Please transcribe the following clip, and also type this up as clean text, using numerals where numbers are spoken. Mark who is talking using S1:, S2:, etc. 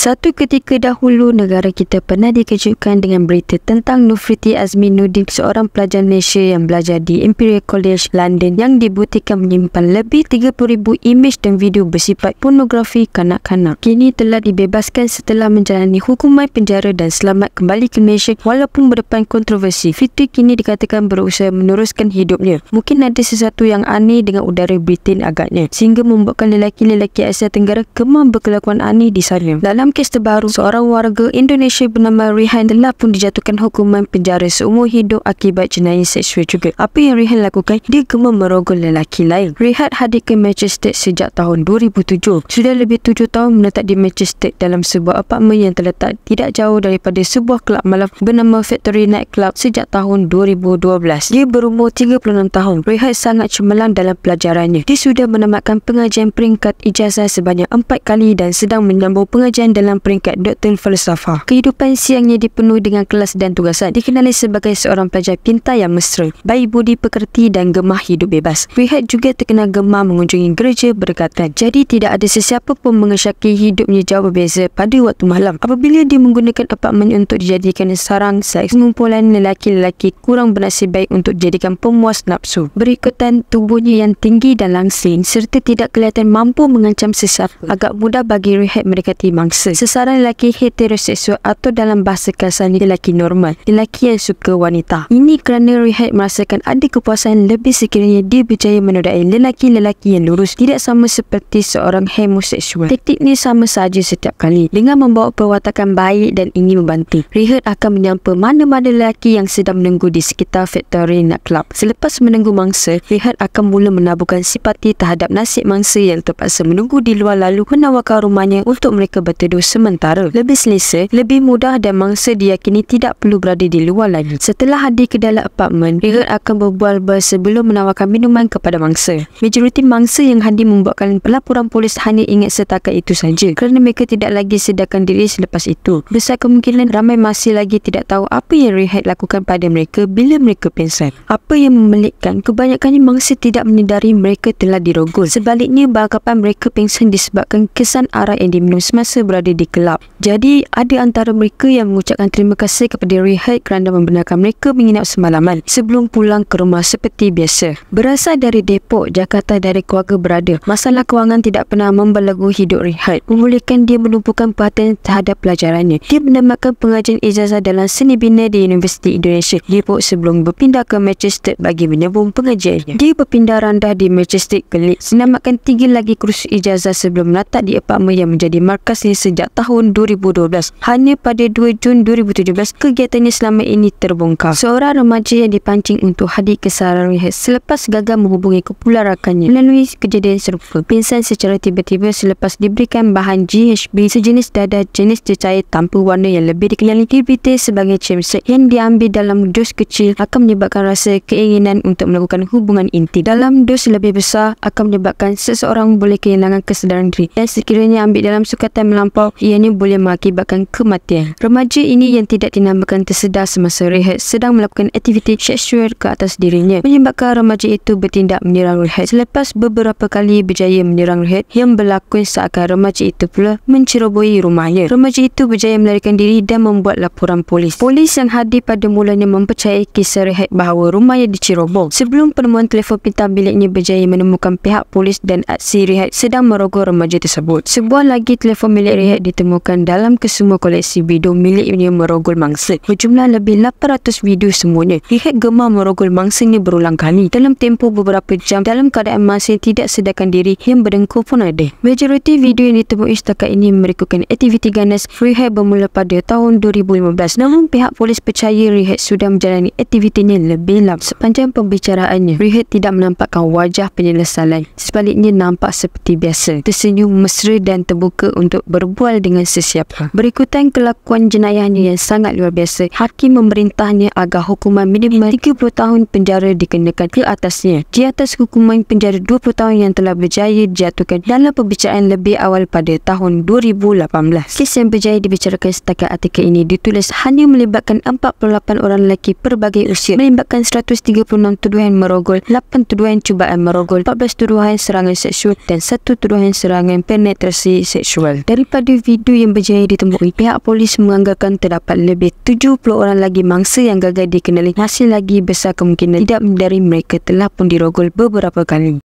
S1: Satu ketika dahulu, negara kita pernah dikejutkan dengan berita tentang Nurfiti Azminuddin, seorang pelajar Malaysia yang belajar di Imperial College London yang dibuktikan menyimpan lebih 30,000 imej dan video bersifat pornografi kanak-kanak. Kini telah dibebaskan setelah menjalani hukuman penjara dan selamat kembali ke Malaysia walaupun berdepan kontroversi. Fitri kini dikatakan berusaha meneruskan hidupnya. Mungkin ada sesuatu yang aneh dengan udara Britain agaknya, sehingga membuatkan lelaki-lelaki Asia Tenggara gemar berkelakuan aneh di sana. Dalam kes terbaru, seorang warga Indonesia bernama Rehan telah pun dijatuhkan hukuman penjara seumur hidup akibat jenayah seksual juga. Apa yang Rehan lakukan? Dia gemar merogol lelaki lain. Rehan hadir ke Manchester sejak tahun 2007. Sudah lebih 7 tahun menetap di Manchester dalam sebuah apartmen yang terletak tidak jauh daripada sebuah kelab malam bernama Factory Night Club sejak tahun 2012. Dia berumur 36 tahun. Rehan sangat cemerlang dalam pelajarannya. Dia sudah menamatkan pengajian peringkat ijazah sebanyak 4 kali dan sedang menyambung pengajian dalam peringkat Doktor Falsafah. Kehidupan siangnya dipenuhi dengan kelas dan tugasan. Dikenali sebagai seorang pelajar pintar yang mesra, baik budi pekerti dan gemar hidup bebas. Rehan juga terkenal gemar mengunjungi gereja berdekatan. Jadi tidak ada sesiapa pun mengesyaki hidupnya jauh berbeza pada waktu malam. Apabila dia menggunakan apartmen untuk dijadikan sarang seks, kumpulan lelaki-lelaki kurang bernasib baik untuk dijadikan pemuas nafsu. Berikutan tubuhnya yang tinggi dan langsing serta tidak kelihatan mampu mengancam sesiapa, agak mudah bagi Rehan mendekati mangsa. Sesaran lelaki heteroseksual atau dalam bahasa kasarnya lelaki normal, lelaki yang suka wanita. Ini kerana Rehan merasakan ada kepuasan lebih sekiranya dia berjaya menodai lelaki-lelaki yang lurus, tidak sama seperti seorang homoseksual. Taktik ni sama saja setiap kali. Dengan membawa perwatakan baik dan ingin membantu, Rehan akan menyampa mana-mana lelaki yang sedang menunggu di sekitar Factory Night Club. Selepas menunggu mangsa, Rehan akan mula menaburkan simpati terhadap nasib mangsa yang terpaksa menunggu di luar lalu menawarkan rumahnya untuk mereka berteduh sementara. Lebih selesa, lebih mudah dan mangsa diyakini tidak perlu berada di luar lagi. Setelah hadir ke dalam apartmen, Rehan akan berbual-bual sebelum menawarkan minuman kepada mangsa. Majoriti mangsa yang hadir membuatkan pelaporan polis hanya ingat setakat itu saja kerana mereka tidak lagi sedarkan diri selepas itu. Besar kemungkinan ramai masih lagi tidak tahu apa yang Rehan lakukan pada mereka bila mereka pingsan. Apa yang memelikkan, kebanyakannya mangsa tidak menyedari mereka telah dirogol. Sebaliknya, beranggapan mereka pingsan disebabkan kesan arak yang diminum semasa berada di kelab. Jadi, ada antara mereka yang mengucapkan terima kasih kepada Rehan kerana membenarkan mereka menginap semalaman sebelum pulang ke rumah seperti biasa. Berasal dari Depok, Jakarta dari keluarga berada, masalah kewangan tidak pernah membelenggu hidup Rehan, memulihkan dia menumpukan perhatian terhadap pelajarannya. Dia menamatkan pengajian ijazah dalam seni bina di Universiti Indonesia Depok sebelum berpindah ke Manchester bagi menyambung pengajiannya. Dia berpindah randah di Manchester Kelip, menamatkan 3 lagi kursus ijazah sebelum menetap di apartmen yang menjadi markasnya sejak tahun 2012. Hanya pada 2 Jun 2017, kegiatannya selama ini terbongkar. Seorang remaja yang dipancing untuk hadir ke sarang Rehan selepas gagal menghubungi kepula rakannya melalui kejadian serupa, pingsan secara tiba-tiba selepas diberikan bahan GHB, sejenis dadah jenis cecair tanpa warna yang lebih dikenali DBT sebagai chemsex yang diambil dalam dos kecil akan menyebabkan rasa keinginan untuk melakukan hubungan intim. Dalam dos lebih besar akan menyebabkan seseorang boleh kehilangan kesedaran diri dan sekiranya ambil dalam sukatan melampau, ianya boleh mengakibatkan kematian. Remaja ini yang tidak dinamakan tersedar semasa Rehan sedang melakukan aktiviti seksual ke atas dirinya, menyebabkan remaja itu bertindak menyerang Rehan. Selepas beberapa kali berjaya menyerang Rehan, yang berlakon seakan remaja itu pula menceroboi rumahnya. Remaja itu berjaya melarikan diri dan membuat laporan polis. Polis yang hadir pada mulanya mempercayai kisah Rehan bahawa rumahnya dicerobong. Sebelum penemuan telefon pintar biliknya berjaya menemukan pihak polis dan aksi Rehan sedang merogol remaja tersebut. Sebuah lagi telefon milik Rehan ditemukan dalam kesemua koleksi video miliknya merogol mangsa. Berjumlah lebih 800 video semuanya. Rehan gemar merogol mangsanya berulang kali dalam tempoh beberapa jam dalam keadaan mangsa tidak sedarkan diri yang berdengkur pun ada. Majoriti video yang ditemui setakat ini merekukan aktiviti ganas Rehan bermula pada tahun 2015. Namun pihak polis percaya Rehan sudah menjalani aktivitinya lebih lama. Sepanjang pembicaraannya, Rehan tidak menampakkan wajah penyesalan. Sebaliknya nampak seperti biasa, tersenyum mesra dan terbuka untuk berbual dengan sesiapa. Berikutan kelakuan jenayahnya yang sangat luar biasa, hakim memerintahnya agar hukuman minimal 30 tahun penjara dikenakan ke atasnya, di atas hukuman penjara 20 tahun yang telah berjaya dijatuhkan dalam pembicaraan lebih awal pada tahun 2018. Kes yang berjaya dibicarakan setakat artikel ini ditulis hanya melibatkan 48 orang lelaki pelbagai usia, melibatkan 136 tuduhan merogol, 8 tuduhan cubaan merogol, 14 tuduhan serangan seksual dan 1 tuduhan serangan penetrasi seksual. Daripada video-video yang berjaya ditemui, pihak polis menganggarkan terdapat lebih 70 orang lagi mangsa yang gagal dikenali. Masih lagi besar kemungkinan tidak dari mereka telah pun dirogol beberapa kali.